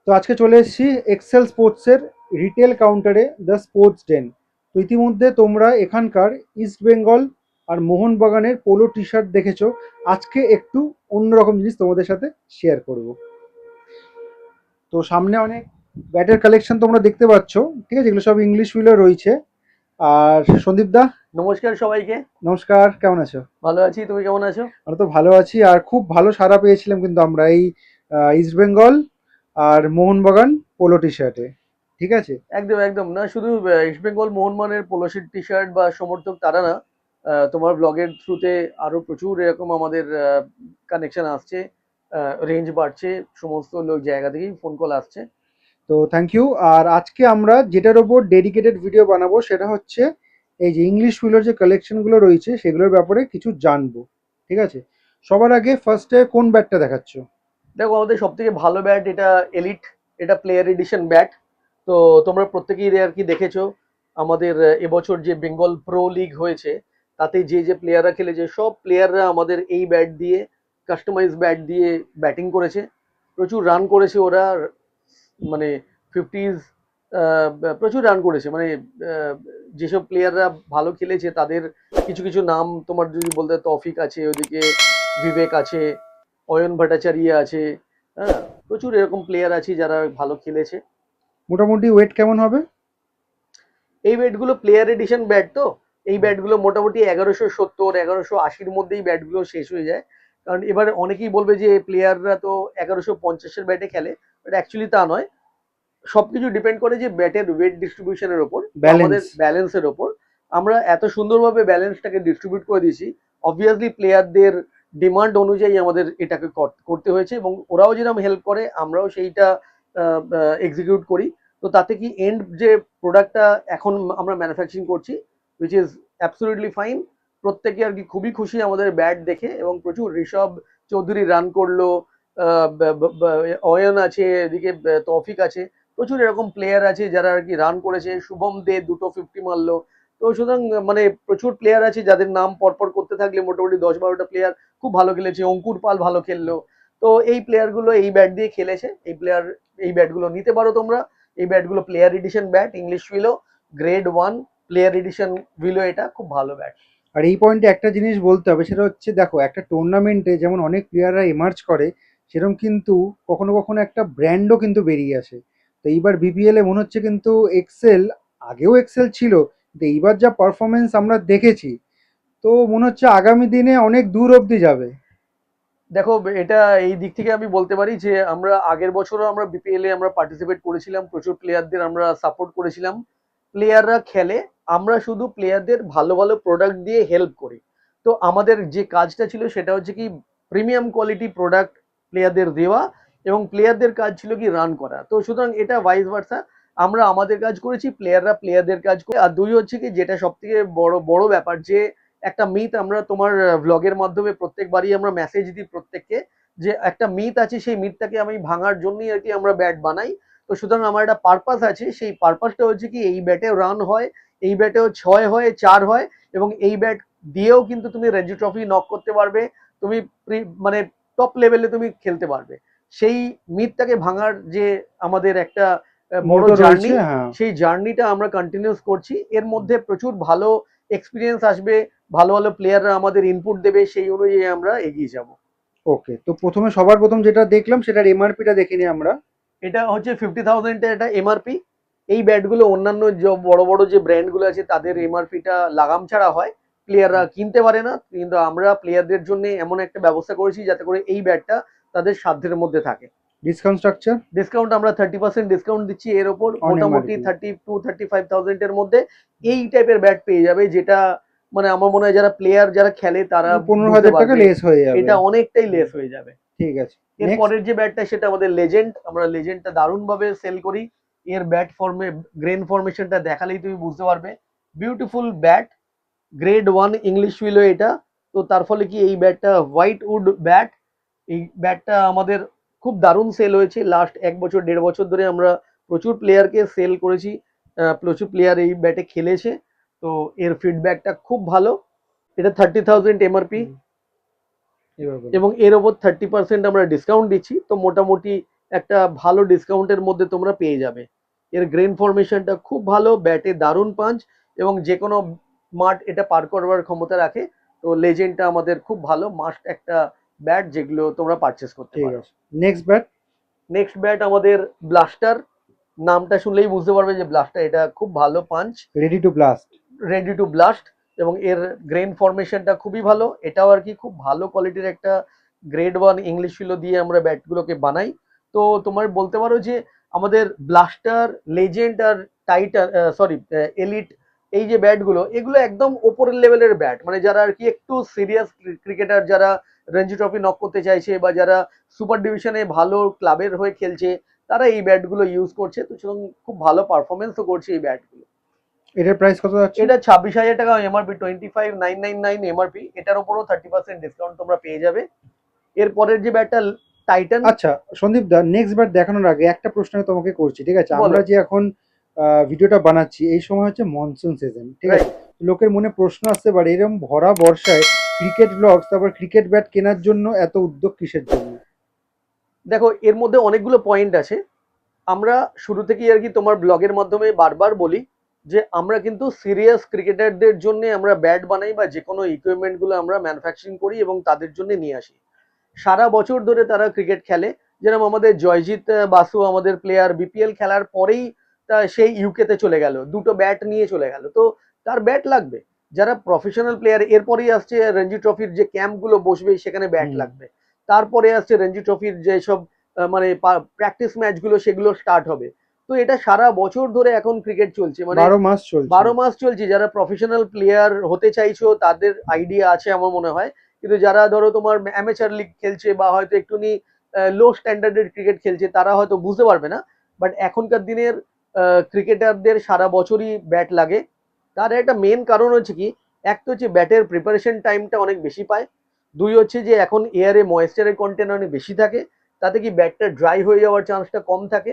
তো আজকে চলে এসেছি এক্সেল স্পোর্টসের রিটেল কাউন্টারে দ্য স্পোর্টস ডেন। তো ইতিমধ্যে তোমরা এখানকার ইস্ট বেঙ্গল আর মোহনবাগানের পোলো টি শার্ট দেখেছো। আজকে একটু অন্যরকম জিনিস তোমাদের সাথে শেয়ার করব। তো সামনে অনেক ব্যাটের কালেকশন তোমরা দেখতে পাচ্ছ, ঠিক আছে? এগুলো সব ইংলিশ উইলে রয়েছে। আর সন্দীপ দা, নমস্কার সবাইকে। নমস্কার, কেমন আছো? ভালো আছি, তুমি কেমন আছো? আমরা তো ভালো আছি, আর খুব ভালো সাড়া পেয়েছিলাম কিন্তু আমরা এই ইস্ট বেঙ্গল আর মোহনবাগান পোলো টি শার্টে, ঠিক আছে? একদম একদম না, শুধু ইস্ট বেঙ্গল মোহনবাগানের পোলোশিট টি শার্ট বা সমর্থক তারা না, তোমার ব্লগের থ্রুতে আরো প্রচুর এরকম আমাদের কানেকশন আসছে, রেঞ্জ বাড়ছে, সমস্ত লোক জায়গা থেকেই ফোন কল আসছে। তো থ্যাংক ইউ। আর আজকে আমরা যেটার ওপর ডেডিকেটেড ভিডিও বানাবো সেটা হচ্ছে এই যে ইংলিশ উইলের যে কালেকশনগুলো রয়েছে সেগুলোর ব্যাপারে কিছু জানবো, ঠিক আছে? সবার আগে ফার্স্টে কোন ব্যাটটা দেখাচ্ছ? দেখো, আমাদের সব থেকে ভালো ব্যাট এটা এলিট, এটা প্লেয়ার এডিশন ব্যাট। তো তোমরা প্রত্যেকেই আর কি দেখেছো আমাদের এবছর যে বেঙ্গল প্রো লিগ হয়েছে, তাতে যে যে প্লেয়াররা খেলেছে সব প্লেয়াররা আমাদের এই ব্যাট দিয়ে, কাস্টমাইজ ব্যাট দিয়ে ব্যাটিং করেছে। প্রচুর রান করেছে ওরা, মানে ফিফটিজ, প্রচুর রান করেছে। মানে আহ, যেসব প্লেয়াররা ভালো খেলেছে তাদের কিছু কিছু নাম তোমার যদি বলতে, তৌফিক আছে ওদিকে, বিবেক আছে, অয়ন ভট্টাচার্য আছে, হ্যাঁ, প্রচুর এরকম প্লেয়ার আছে যারা ভালো খেলেছে। মোটামুটি ওয়েট কেমন হবে? এই ব্যাটগুলো প্লেয়ার এডিশন ব্যাট, তো এই ব্যাটগুলো মোটামুটি 1170 1180-র মধ্যেই ব্যাটগুলো শেষ হয়ে যায়। কারণ এবার অনেকেই বলবে যে প্লেয়াররা তো 1150-এর ব্যাটে খেলে, বাট অ্যাকচুয়ালি তা নয়। সবকিছু ডিপেন্ড করে যে ব্যাটের ওয়েট ডিস্ট্রিবিউশনের ওপর, তো আমাদের ব্যালেন্স। ব্যালেন্সের ওপর। আমরা এত সুন্দরভাবে ব্যালেন্সটাকে ডিস্ট্রিবিউট করে দিয়েছি, অবভিয়াসলি প্লেয়ারদের ডিমান্ড অনুযায়ী আমাদের এটাকে করতে হয়েছে, এবং ওরাও যেরকম হেল্প করে আমরাও সেইটা এক্সিকিউট করি। তো তাতে কি এন্ড যে প্রোডাক্টটা এখন আমরা ম্যানুফ্যাকচারিং করছি, উইচ ইজ অ্যাবসলিউটলি ফাইন। প্রত্যেকে আর কি খুবই খুশি আমাদের ব্যাট দেখে, এবং প্রচুর ঋষভ চৌধুরী রান করলো, অয়ন আছে এদিকে, তৌফিক আছে, প্রচুর এরকম প্লেয়ার আছে যারা আর কি রান করেছে। শুভম দে দুটো 50 মারলো। তো সুতরাং মানে প্রচুর প্লেয়ার আছে যাদের নাম পরপর করতে থাকলে মোটামুটি 10-12টা প্লেয়ার খুব ভালো খেলেছে। অঙ্কুর পাল ভালো খেললো। তো এই প্লেয়ার গুলো এই ব্যাট দিয়ে খেলেছে। এই ব্যাট গুলো নিতে পারো তোমরা। এই ব্যাট গুলো player addition bat, English উইলো, grade 1 player addition উইলো, এটা খুব ভালো ব্যাট। আর এই পয়েন্টে একটা জিনিস বলতে হবে, সেটা হচ্ছে দেখো, একটা টুর্নামেন্টে যেমন অনেক প্লেয়াররা এমার্জ করে, সেরকম কিন্তু কখনো কখনো একটা ব্র্যান্ডও কিন্তু বেরিয়ে আসে। তো এইবার বিপিএল এ মনে হচ্ছে কিন্তু এক্সেল, আগেও এক্সেল ছিল, কিন্তু এইবার যা পারফরমেন্স আমরা দেখেছি, তো মনে হচ্ছে আগামী দিনে অনেক দূর অবধি যাবে। দেখো, এটা এই দিক থেকে আমি বলতে পারি যে আমরা আগের বছরও আমরা বিপিএল এ আমরা পার্টিসিপেট করেছিলাম, প্রচুর প্লেয়ারদের আমরা সাপোর্ট করেছিলাম। প্লেয়াররা খেলে, আমরা শুধু প্লেয়ারদের ভালো ভালো প্রোডাক্ট দিয়ে হেল্প করি। তো আমাদের যে কাজটা ছিল সেটা হচ্ছে কি প্রিমিয়াম কোয়ালিটি প্রোডাক্ট প্লেয়ারদের দেওয়া, এবং প্লেয়ারদের কাজ ছিল কি রান করা। তো সুতরাং এটা ভাইস ভার্সা, আমরা আমাদের কাজ করেছি, প্লেয়াররা প্লেয়ারদের কাজ করে। আর দুই হচ্ছে কি, যেটা সব থেকে বড় বড় ব্যাপার, যে একটা মিথ আমরা তোমার ভ্লগের মাধ্যমে প্রত্যেকবারই আমরা মেসেজ দিই প্রত্যেককে, যে একটা মিথ আছে, সেই মিথটাকে আমি ভাঙার জন্যই আর কি আমরা ব্যাট বানাই। তো সুতরাং আমার একটা পারপাস আছে, সেই পারপাসটা হচ্ছে কি এই ব্যাটেও রান হয়, এই ব্যাটেও 6 হয়, 4 হয়, এবং এই ব্যাট দিয়েও কিন্তু তুমি রঞ্জি ট্রফি নক করতে পারবে, তুমি মানে টপ লেভেলে তুমি খেলতে পারবে। সেই মিথটাকে ভাঙার যে আমাদের একটা বড় মোটো রয়েছে, জার্নি, হ্যাঁ। সেই জার্নিটা আমরা কন্টিনিউস করছি। এর মধ্যে প্রচুর ভালো এক্সপিরিয়েন্স আসবে, ভালো ভালো প্লেয়াররা আমাদের ইনপুট দেবে, সেই অনুযায়ী আমরা এগিয়ে যাব। ওকে, তো প্রথমে সবার প্রথম যেটা দেখলাম সেটার এমআরপিটা দেখিনি আমরা। এটা হচ্ছে 50,000-এর একটা এমআরপি। এই ব্যাটগুলো অন্যান্য যে বড় বড় যে ব্র্যান্ডগুলো আছে তাদের এমআরপিটা লাগাম ছাড়া হয়, প্লেয়াররা কিনতে পারে না। কিন্তু আমরা প্লেয়ারদের জন্য এমন একটা ব্যবস্থা করেছি যাতে করে এই ব্যাটটা তাদের সাধ্যের মধ্যে থাকে। ডিসকাউন্ট স্ট্রাকচার ডিসকাউন্ট আমরা 30% ডিসকাউন্ট দিচ্ছি এর ওপর, অন মোটামুটি এমআরপি। 32-35,000-এর মধ্যে এই টাইপের ব্যাট পেয়ে যাবে, যেটা মানে আমার মনে হয় যারা প্লেয়ার যারা খেলে তারা পনেরো বুঝতে হাজার টাকা পারবে। লেস হয়ে যাবে। এটা অনেকটাই হুম, লেস হয়ে যাবে। ঠিক আছে। এর নেক্সট। পরের যে ব্যাটটা সেটা আমাদের লেজেন্ড, আমরা লেজেন্ডটা দারুণ ভাবে সেল করি। এর ব্যাট ফর্মে গ্রেন ফরমেশনটা দেখালেই তুমি বুঝতে পারবে। বিউটিফুল ব্যাট, গ্রেড 1 ইংলিশ উইলো এটা। তো তার ফলে কি এই ব্যাটটা হোয়াইট উড ব্যাট, এই ব্যাটটা আমাদের খুব দারুণ সেল হয়েছে। লাস্ট 1 বছর 1.5 বছর ধরে আমরা প্রচুর প্লেয়ারকে সেল করেছি, প্রচুর প্লেয়ার এই ব্যাটে খেলেছে। তো এর ফিডব্যাকটা খুব ভালো। এটা 30,000 এমআরপি, হুম, এবার বলো। এবং এর ওপর 30% আমরা ডিসকাউন্ট দিচ্ছি। তো মোটামুটি একটা ভালো ডিসকাউন্টের মধ্যে তোমরা পেয়ে যাবে। এর গ্রেন ফরমেশনটা খুব ভালো, ব্যাটে দারুণ পাঞ্চ, এবং যে কোনো মাঠ এটা পার করবার ক্ষমতা রাখে। তো লেজেন্ডটা আমাদের খুব ভালো, মাস্ট একটা ব্যাট যেগুলো তোমরা পারচেস করতে ঠিক পারো। আছে, নেক্সট ব্যাট। নেক্সট ব্যাট আমাদের ব্লাস্টার। নামটা শুনলেই বুঝতে পারবে যে ব্লাস্টার, এটা খুব ভালো punch, ready to blast. Ready to blast, এবং এর গ্রেন ফরমেশনটা খুবই ভালো। এটাও আর কি খুব ভালো কোয়ালিটির একটা গ্রেড 1 ইংলিশ ফিলো দিয়ে আমরা ব্যাটগুলোকে বানাই। তো তোমার বলতে পারো যে আমাদের ব্লাস্টার, লেজেন্ড আর টাইটান, সরি, এলিট, এই যে ব্যাটগুলো, এগুলো একদম ওপরের লেভেলের ব্যাট, মানে যারা আর কি একটু সিরিয়াস ক্রিকেটার, যারা রঞ্জি ট্রফি নক করতে চাইছে বা যারা সুপার ডিভিশনে ভালো ক্লাবের হয়ে খেলছে, তারা এই ব্যাটগুলো ইউজ করছে। তো সুতরাং খুব ভালো পারফরমেন্সও করছে এই ব্যাটগুলো। এটার প্রাইস কত যাচ্ছে? এটা 26,000 টাকা এমআরপি, 25,999 এমআরপি। এটার উপরও 30% ডিসকাউন্ট তোমরা পেয়ে যাবে। এরপরের যে ব্যাটটা টাইটান। আচ্ছা সন্দীপ দা, নেক্সট ব্যাট দেখানোর আগে একটা প্রশ্ন আমি তোমাকে করছি, ঠিক আছে? বলো। আমরা যে এখন ভিডিওটা বানাচ্ছি এই সময় হচ্ছে মনসুন সিজন, ঠিক আছে? লোকের মনে প্রশ্ন আসতে পারে এরকম ভরা বর্ষায় ক্রিকেট ব্লগস তারপর ক্রিকেট ব্যাট কেনার জন্য এত উদ্যোগ কিসের জন্য? দেখো, এর মধ্যে অনেকগুলো পয়েন্ট আছে। আমরা শুরু থেকেই আর কি তোমার ব্লগের মাধ্যমে বারবার বলি যে আমরা কিন্তু সিরিয়াস ক্রিকেটারদের জন্য আমরা ব্যাট বানাই বা যে কোনো ইকুইপমেন্ট গুলো আমরা ম্যানুফ্যাকচারিং করি এবং তাদের জন্য নিয়ে আসি। সারা বছর ধরে তারা ক্রিকেট খেলে। যেরকম আমাদের জয়জিৎ বাসু, আমাদের প্লেয়ার, বিপিএল খেলার পরেই সেই ইউকে তে চলে গেল, দুটো ব্যাট নিয়ে চলে গেল। তো তার ব্যাট লাগবে। যারা প্রফেশনাল প্লেয়ার, এরপরেই আসছে রঞ্জি ট্রফির যে ক্যাম্প গুলো বসবে, সেখানে ব্যাট লাগবে। তারপরে আসছে রঞ্জি ট্রফির যে সব মানে প্র্যাকটিস ম্যাচ গুলো, সেগুলো স্টার্ট হবে। তো এটা সারা বছর ধরে এখন ক্রিকেট চলছে, মানে 12 মাস চলছে। 12 মাস চলছে। যারা প্রফেশনাল প্লেয়ার হতে চাইছো তাদের আইডিয়া আছে আমার মনে হয়, কিন্তু যারা ধরো তোমার অ্যামেচার লিগ খেলছে বা হয়তো একটুখানি লো স্ট্যান্ডার্ডের ক্রিকেট খেলছে, তারা হয়তো বুঝতে পারবে না। বাট এখনকার দিনের ক্রিকেটারদের সারা বছরই ব্যাট লাগে। তার একটা মেন কারণ হচ্ছে কি, এক তো হচ্ছে ব্যাটের প্রিপারেশন টাইমটা অনেক বেশি পায়, দুই হচ্ছে যে এখন এয়ারে ময়েশ্চারের কন্টেন্ট অনেক বেশি থাকে, তাতে কি ব্যাটটা ড্রাই হয়ে যাওয়ার চান্সটা কম থাকে।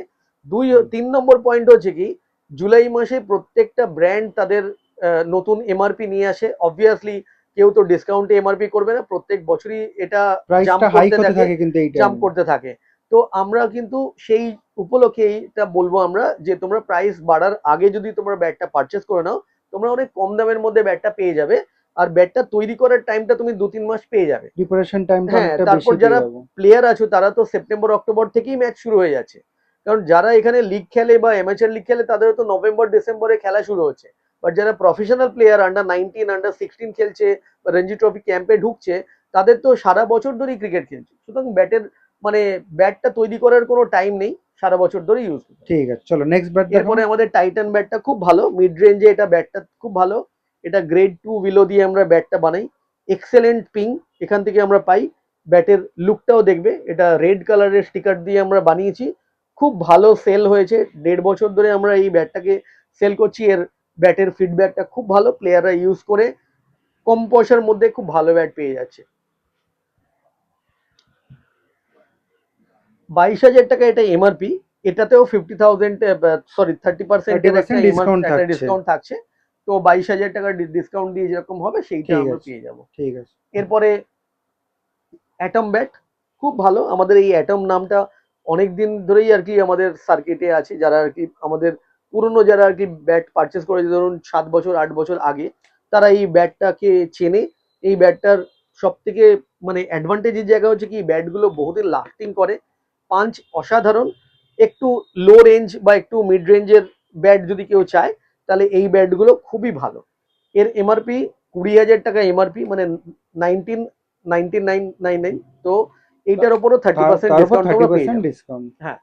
তিন নম্বর পয়েন্ট হচ্ছে কি, জুলাই মাসে প্রত্যেকটা ব্র্যান্ড তাদের নতুন এমআরপি নিয়ে আসে। অবভিয়াসলি কেউ তো ডিসকাউন্টে এমআরপি করবে না, প্রত্যেক বছরই এটা জাম্প প্রাইসটা হাই করতে হতে থাকে, থাকে কিন্তু এই জাম্প টাইমে। করতে থাকে। তো আমরা কিন্তু সেই উপলক্ষে এইটা বলবো আমরা, যে তোমরা প্রাইস বাড়ার আগে যদি তোমরা ব্যাটটা পারচেস করে নাও, তোমরা অনেক কম দামের মধ্যে ব্যাটটা পেয়ে যাবে। আর ব্যাটটা তৈরি করার টাইমটা তুমি 2-3 মাস পেয়ে যাবে। প্রিপারেশন টাইমটা হ্যাঁ, অনেকটা তারপর বেশি যারা পেয়ে যাবো। প্লেয়ার আছো তারা তো সেপ্টেম্বর অক্টোবর থেকেই ম্যাচ শুরু হয়ে যাচ্ছে। কারণ যারা এখানে লিগ খেলে বা অ্যামেচার লিগ খেলে, তাদের তো নভেম্বর ডিসেম্বরে খেলা শুরু হচ্ছে। বাট যারা প্রফেশনাল প্লেয়ার, আন্ডার 19, আন্ডার 16 খেলছে বা রঞ্জি ট্রফি ক্যাম্পে ঢুকছে, তাদের তো সারা বছর ধরেই ক্রিকেট খেলছে। সুতরাং ব্যাটের মানে ব্যাটটা তৈরি করার কোনো টাইম নেই, সারা বছর ধরেই ইউজ করতে। ঠিক আছে, চলো নেক্সট ব্যাট দেখো। এরপরে আমাদের টাইটান ব্যাটটা খুব ভালো, মিড রেঞ্জে এটা ব্যাটটা খুব ভালো। এটা গ্রেড 2 উইলো দিয়ে আমরা ব্যাটটা বানাই। এক্সেলেন্ট পিং এখান থেকে আমরা পাই। ব্যাটের লুকটাও দেখবে, এটা রেড কালারের স্টিকার দিয়ে আমরা বানিয়েছি। খুব ভালো সেল হয়েছে, 1.5 বছর ধরে আমরা এই ব্যাটটাকে সেল করছি। এর ব্যাটের ফিডব্যাকটা খুব ভালো, প্লেয়াররা ইউজ করে কম পয়সার মধ্যে খুব ভালো ব্যাট পেয়ে যাচ্ছে। 22,000 টাকা এটা এমআরপি। এটাতেও 50,000, সরি 30% এর একটা 30% ডিসকাউন্ট একটা থাকছে। ডিসকাউন্ট থাকছে। তো 22,000 টাকা ডিসকাউন্ট দিয়ে যেরকম হবে সেইটা ঠিক আমরা আছে, পেয়ে যাবো। ঠিক আছে। এরপরে অ্যাটম ব্যাট খুব ভালো। আমাদের এই অ্যাটম নামটা অনেক দিন ধরেই আর কি আমাদের সার্কিটে আছে। যারা আর কি আমাদের পুরনো, যারা আর কি ব্যাট পারচেস করেছে ধরুন 7 বছর 8 বছর আগে, তারা এই ব্যাটটাকে চেনে। এই ব্যাটটার সব থেকে মানে অ্যাডভান্টেজের জায়গা হচ্ছে কি, ব্যাটগুলো বহুদিন লাস্টিং করে, পাঞ্চ অসাধারণ। একটু লো রেঞ্জ বা একটু মিড রেঞ্জের ব্যাট যদি কেউ চায়, তাহলে এই ব্যাটগুলো খুবই ভালো। এর এমআরপি 20,000 টাকা এমআরপি, মানে 19,999। তো এইটার উপরও 30% তার উপর ডিসকাউন্ট তোমরা পেয়ে 30% যাবে। ডিসকাউন্ট। হ্যাঁ।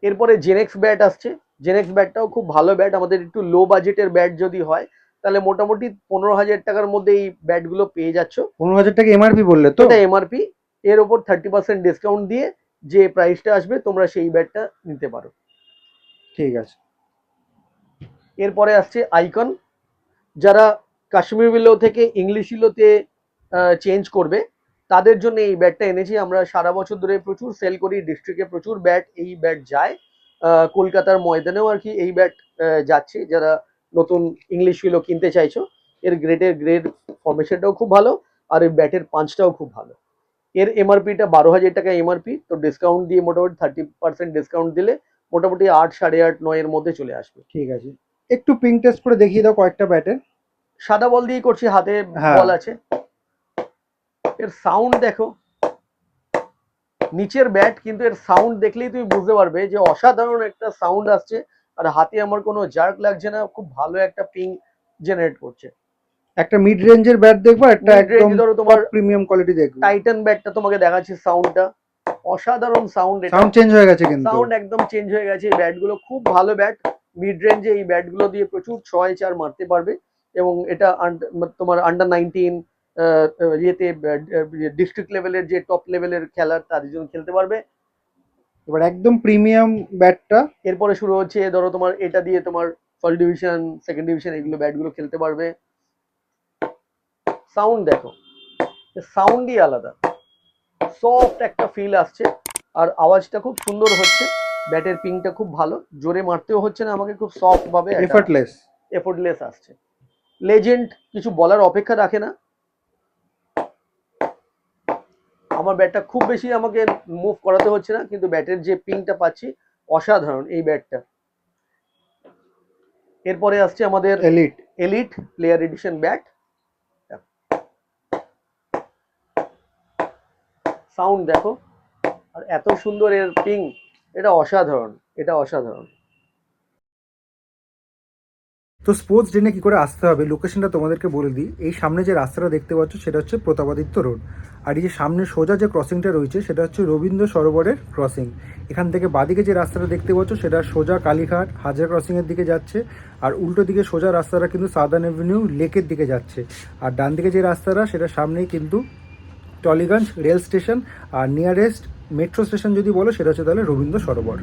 এরপরে জেনেক্স ব্যাট আসছে। জেনেক্স ব্যাটটাও খুব ভালো ব্যাট। আমাদের একটু লো বাজেটের ব্যাট যদি হয়, তাহলে মোটামুটি 15,000 টাকার মধ্যে এই ব্যাটগুলো পেয়ে যাচ্ছ। 15,000 টাকা এমআরপি বললে তো? এটা এমআরপি, এর ওপর 30% ডিসকাউন্ট দিয়ে যে প্রাইসটা আসবে তোমরা সেই ব্যাটটা নিতে পারো। ঠিক আছে। এরপরে আসছে আইকন। যারা কাশ্মীর উইলো থেকে ইংলিশ উইলোতে চেঞ্জ করবে, তাদের জন্য এই ব্যাটটা এনেছি। আমরা সারা বছর ধরে প্রচুর সেল করি, ডিস্ট্রিক্টে প্রচুর ব্যাট, এই ব্যাট যায়। কলকাতার ময়দানেও আর কি এই ব্যাট যাচ্ছে, যারা নতুন ইংলিশ উইলো কিনতে চাইছো। এর গ্রেড ফরমেশনটাও খুব ভালো, আর এই ব্যাটের পাঞ্চটাও খুব ভালো। এর এমআরপিটা 12,000 টাকা এমআরপি, তো ডিসকাউন্ট দিয়ে মোটামুটি 30% ডিসকাউন্ট দিলে মোটামুটি 8, 8.5, 9 এর মধ্যে চলে আসবে। ঠিক আছে, একটু পিং টেস্ট করে দেখিয়ে দাও কয়েকটা ব্যাটের। সাদা বল দিয়ে করছি, হাতে হ্যাঁ। বল আছে। এর সাউন্ড দেখো, নিচের ব্যাট, কিন্তু এর সাউন্ড দেখলেই তুমি বুঝতে পারবে যে অসাধারণ একটা সাউন্ড আসছে। আর হাতে আমার কোনো জার্ক লাগছে না, খুব ভালো একটা পিং জেনারেট করছে। একটা মিড রেঞ্জের ব্যাট দেখবো, একটা Mid একদম range ধরো তোমার প্রিমিয়াম কোয়ালিটি দেখবো। টাইটান ব্যাটটা তোমাকে দেখাচ্ছি, সাউন্ডটা অসাধারণ সাউন্ড। সাউন্ড চেঞ্জ হয়ে গেছে কিন্তু। সাউন্ড একদম চেঞ্জ হয়ে গেছে। এই ব্যাটগুলো খুব ভালো ব্যাট, মিড রেঞ্জে এই ব্যাটগুলো দিয়ে প্রচুর 6-4 মারতে পারবে। এবং এটা তোমার আন্ডার 19 ইয়েতে ডিস্ট্রিক্ট লেভেলের যে টপ লেভেলের খেলার তাদের জন্য খেলতে পারবে। এবার একদম প্রিমিয়াম ব্যাটটা। এরপরে শুরু হচ্ছে ধরো তোমার এটা দিয়ে তোমার ফার্স্ট ডিভিশন, সেকেন্ড ডিভিশন এগুলো ব্যাটগুলো খেলতে পারবে। সাউন্ড দেখো, সাউন্ডই আলাদা, সফট একটা ফিল আসছে আর আওয়াজটা খুব সুন্দর হচ্ছে। ব্যাটের পিংটা খুব ভালো, জোরে মারতেও হচ্ছে না আমাকে, খুব সফট ভাবে এফোর্টলেস আসছে। লেজেন্ড কিছু বলার অপেক্ষা রাখে না। আমার ব্যাটটা খুব বেশি আমাকে মুভ করাতে হচ্ছে না, কিন্তু ব্যাটের যে পিংটা পাচ্ছি অসাধারণ এই ব্যাটটা। এরপরে আসছে আমাদের elite player addition bat. Sound দেখো, আর এত সুন্দর এর পিং, এটা অসাধারণ, এটা অসাধারণ। তো স্পোর্টস ডেনে কি করে আসতে হবে লোকেশনটা তোমাদেরকে বলে দিই। এই সামনে যে রাস্তাটা দেখতে পাচ্ছ সেটা হচ্ছে প্রতাপাদিত্য রোড, আর এই যে সামনে সোজা যে ক্রসিংটা রয়েছে সেটা হচ্ছে রবীন্দ্র সরোবরের ক্রসিং। এখান থেকে বাদিকে যে রাস্তাটা দেখতে পাচ্ছ সেটা সোজা কালীঘাট হাজার ক্রসিংয়ের দিকে যাচ্ছে, আর উল্টো দিকে সোজা রাস্তাটা কিন্তু সাদার্ন অ্যাভিনিউ লেকের দিকে যাচ্ছে। আর ডান দিকে যে রাস্তাটা সেটা সামনেই কিন্তু টলিগঞ্জ রেল স্টেশন, আর নিয়ারেস্ট মেট্রো স্টেশন যদি বলো সেটা হচ্ছে তাহলে রবীন্দ্র সরোবর।